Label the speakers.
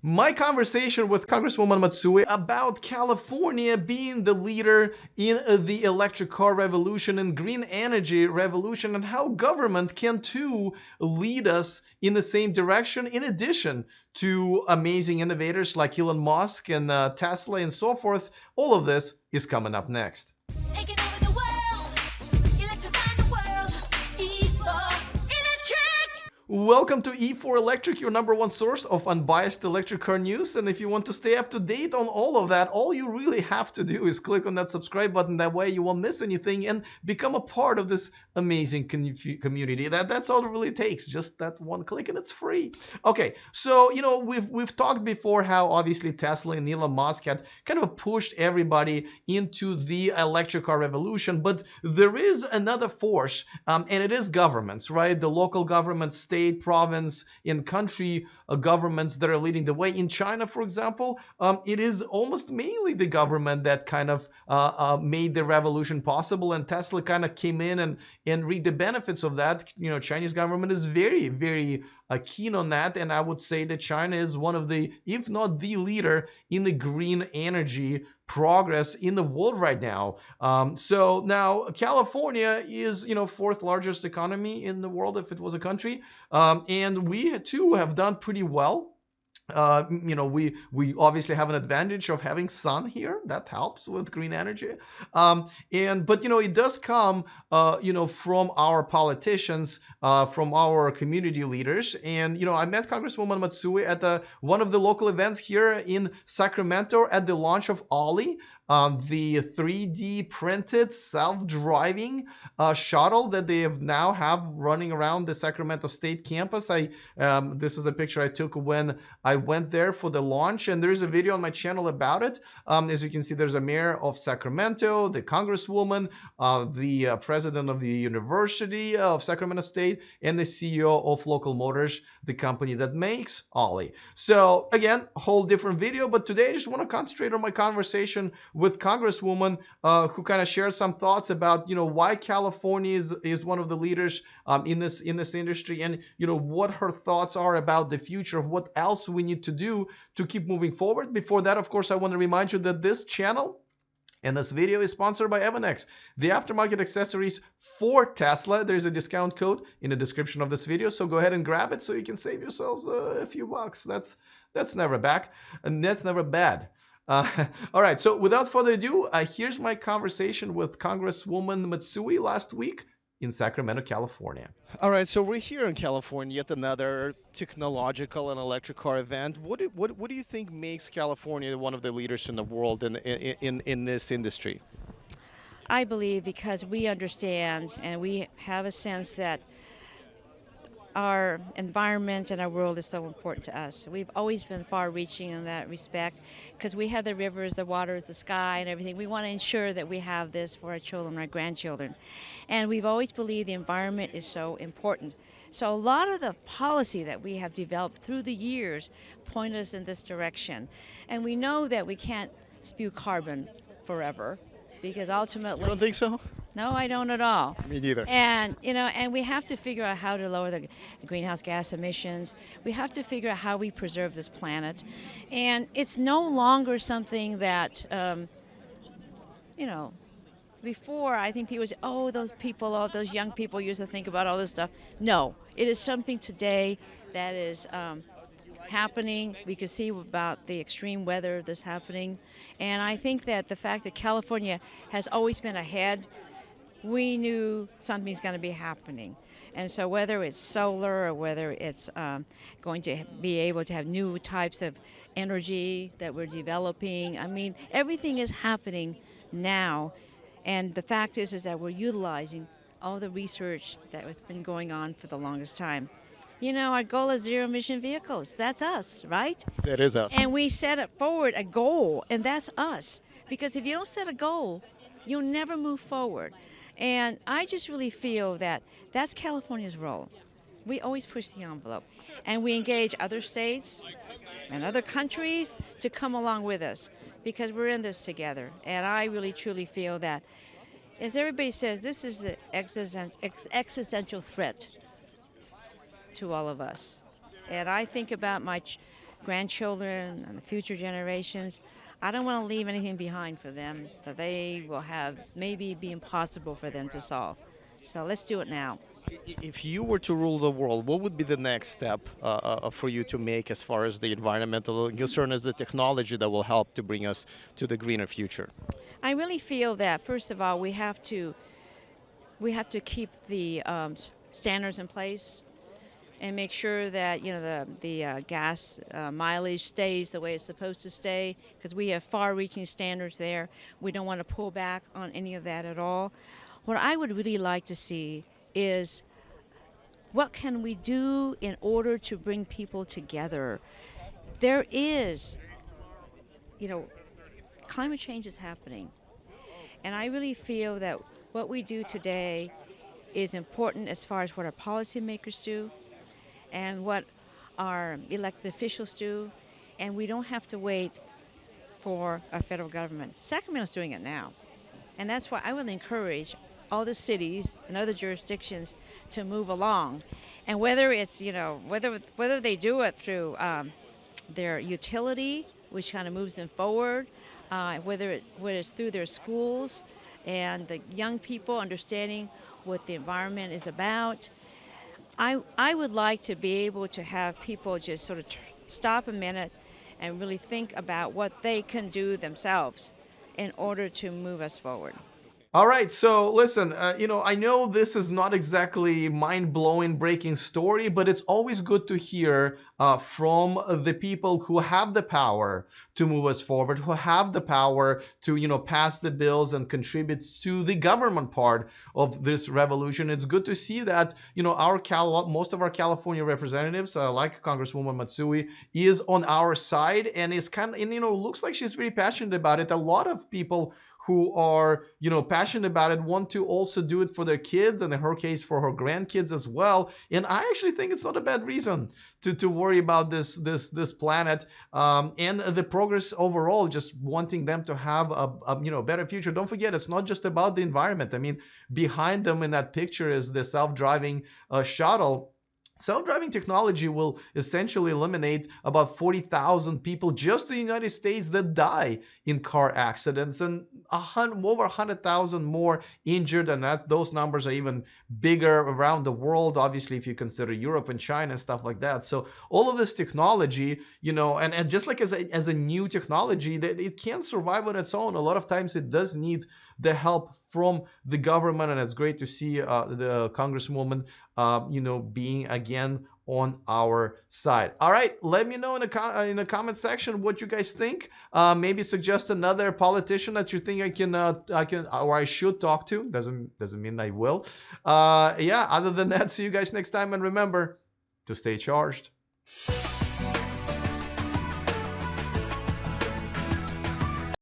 Speaker 1: My conversation with Congresswoman Matsui about California being the leader in the electric car revolution and green energy revolution, and how government can too lead us in the same direction, in addition to amazing innovators like Elon Musk and Tesla and so forth. All of this is coming up next. Taking over the world, electrifying the world, E4 Electric! Welcome to E4 Electric, your number one source of unbiased electric car news. And if you want to stay up to date on all of that, all you really have to do is click on that subscribe button. That way you won't miss anything and become a part of this amazing community. That's all it really takes. Just that one click and it's free. Okay, so we've talked before how obviously Tesla and Elon Musk had kind of pushed everybody into the electric car revolution, but there is another force, and it is governments, right? The local governments, state, province, and country governments that are leading the way. In China, for example, it is almost mainly the government that kind of made the revolution possible, and Tesla kind of came in and reaped the benefits of that. Chinese government is very, very keen on that, and I would say that China is one of the, if not the leader in the green energy progress in the world right now. So now California is, fourth largest economy in the world if it was a country, and we too have done pretty well. We obviously have an advantage of having sun here. That helps with green energy. But it does come from our politicians, from our community leaders. And I met Congresswoman Matsui at one of the local events here in Sacramento at the launch of Olli, the 3D printed self-driving shuttle that they now have running around the Sacramento State campus. This is a picture I took when I went there for the launch, and there's a video on my channel about it. As you can see, there's a mayor of Sacramento, the congresswoman, the president of the University of Sacramento State, and the CEO of Local Motors, the company that makes Olli. So again, a whole different video, but today I just want to concentrate on my conversation with Congresswoman, who kind of shared some thoughts about why California is one of the leaders in this industry, and what her thoughts are about the future of what else we need to do to keep moving forward. Before that, of course, I want to remind you that this channel and this video is sponsored by Evanex, the aftermarket accessories for Tesla. There's a discount code in the description of this video, so go ahead and grab it so you can save yourselves a few bucks. That's never back, and that's never bad. All right, so without further ado, here's my conversation with Congresswoman Matsui last week in Sacramento, California.
Speaker 2: All right, so we're here in California, yet another technological and electric car event. What do you think makes California one of the leaders in the world in this industry?
Speaker 3: I believe because we understand and we have a sense that our environment and our world is so important to us. We've always been far-reaching in that respect because we have the rivers, the waters, the sky, and everything. We want to ensure that we have this for our children, our grandchildren. And we've always believed the environment is so important. So a lot of the policy that we have developed through the years point us in this direction. And we know that we can't spew carbon forever because ultimately...
Speaker 2: You don't think so?
Speaker 3: No, I don't at all.
Speaker 2: Me neither.
Speaker 3: And and we have to figure out how to lower the greenhouse gas emissions. We have to figure out how we preserve this planet. And it's no longer something that, before I think people say, oh, all those young people used to think about all this stuff. No, it is something today that is happening. We can see about the extreme weather that's happening. And I think that the fact that California has always been ahead, we knew something's going to be happening. And so whether it's solar or whether it's going to be able to have new types of energy that we're developing, I mean, everything is happening now. And the fact is that we're utilizing all the research that has been going on for the longest time. Our goal is zero-emission vehicles. That's us, right?
Speaker 2: That is us.
Speaker 3: And we set forward a goal, and that's us. Because if you don't set a goal, you'll never move forward. And I just really feel that that's California's role. We always push the envelope. And we engage other states and other countries to come along with us because we're in this together. And I really, truly feel that, as everybody says, this is the existential threat to all of us. And I think about grandchildren and the future generations. I don't want to leave anything behind for them that they will have maybe be impossible for them to solve. So let's do it now.
Speaker 2: If you were to rule the world, what would be the next step for you to make as far as the environmental concern, as the technology that will help to bring us to the greener future?
Speaker 3: I really feel that first of all we have to keep the standards in place and make sure that the gas mileage stays the way it's supposed to stay, because we have far-reaching standards there. We don't want to pull back on any of that at all. What I would really like to see is what can we do in order to bring people together. There is, climate change is happening, and I really feel that what we do today is important as far as what our policymakers do and what our elected officials do, and we don't have to wait for our federal government. Sacramento's doing it now, and that's why I would encourage all the cities and other jurisdictions to move along. And whether it's, whether they do it through their utility, which kind of moves them forward, whether it's through their schools and the young people understanding what the environment is about. I would like to be able to have people just sort of stop a minute and really think about what they can do themselves in order to move us forward.
Speaker 1: All right, so listen, I know this is not exactly mind-blowing, breaking story, but it's always good to hear from the people who have the power to move us forward, who have the power to, pass the bills and contribute to the government part of this revolution. It's good to see that, most of our California representatives, like Congresswoman Matsui, is on our side and is looks like she's really passionate about it. A lot of people who are, passionate about it want to also do it for their kids, and in her case for her grandkids as well. And I actually think it's not a bad reason to worry about this planet and the progress overall, just wanting them to have a better future. Don't forget, it's not just about the environment. I mean, behind them in that picture is the self-driving shuttle. Self-driving technology will essentially eliminate about 40,000 people just in the United States that die in car accidents, and over 100,000 more injured, and those numbers are even bigger around the world, obviously, if you consider Europe and China and stuff like that. So all of this technology, and just like as a new technology, that it can't survive on its own. A lot of times it does need the help from the government, and it's great to see the Congresswoman, being again on our side. All right, let me know in the comment section what you guys think. Maybe suggest another politician that you think I can or I should talk to. Doesn't mean I will. Other than that, see you guys next time, and remember to stay charged.